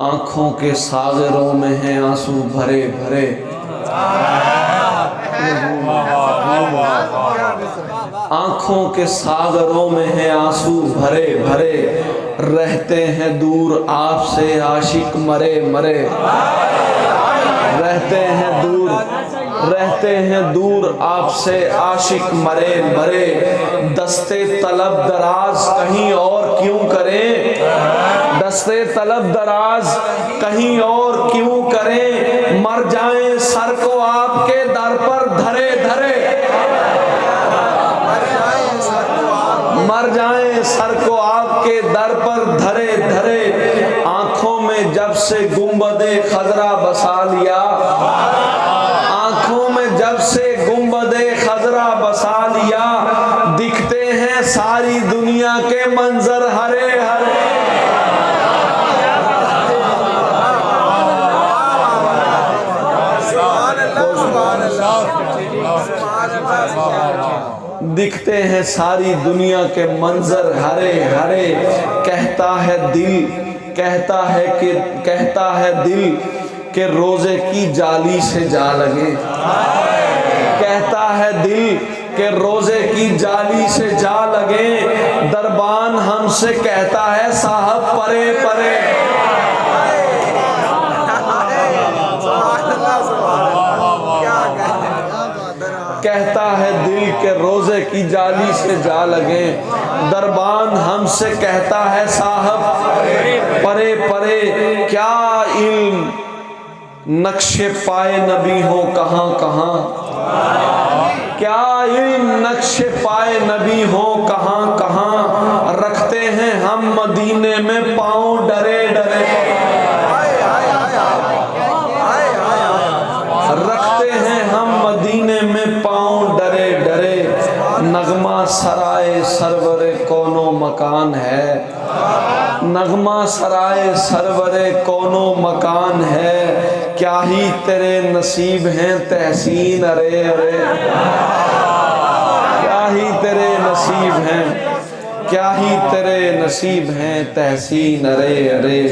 آنکھوں کے ساغروں میں ہیں آنسو بھرے بھرے، آنکھوں کے ساغروں میں ہیں آنسو بھرے بھرے، رہتے ہیں دور آپ سے عاشق مرے مرے، رہتے ہیں دور آپ سے عاشق مرے مرے، دستے طلب دراز کہیں اور کیوں کریں، دستے طلب دراز کہیں اور کیوں کریں، مر جائیں سر کو آپ کے در پر دھرے دھرے، مر جائیں سر کو آپ کے در پر دھرے دھرے، آنکھوں میں جب سے گنبد خضرا بسا لیا، آنکھوں میں جب سے گنبد خضرا بسا لیا، دکھتے ہیں ساری دنیا کے منظر ہرے ہرے، دکھتے ہیں ساری دنیا کے منظر ہرے ہرے، کہتا ہے دل کہ روزے کی جالی سے جا لگے، کہتا ہے دل کہ روزے کی جالی سے جا لگے، دربان ہم سے کہتا ہے صاحب پرے پرے، کہتا ہے دل کہ روزے کی جالی سے جا لگے، دربان ہم سے کہتا ہے صاحب پرے پرے، کیا علم نقش پائے نبی ہو کہاں کہاں، کیا علم نقش پائے نبی ہو کہاں کہاں، رکھتے ہیں ہم مدینے میں پاؤں ڈرے ڈرے، رکھتے ہیں ہم مدینے میں پاؤں ڈرے ڈرے، نغمہ سرائے سرور کون و مکان ہے، نغمہ سرائے سرور کون و مکان ہے، کیا ہی تیرے نصیب ہیں تحسین ارے ارے، کیا ہی تیرے نصیب ہیں، کیا ہی تیرے نصیب ہیں تحسین ارے ارے،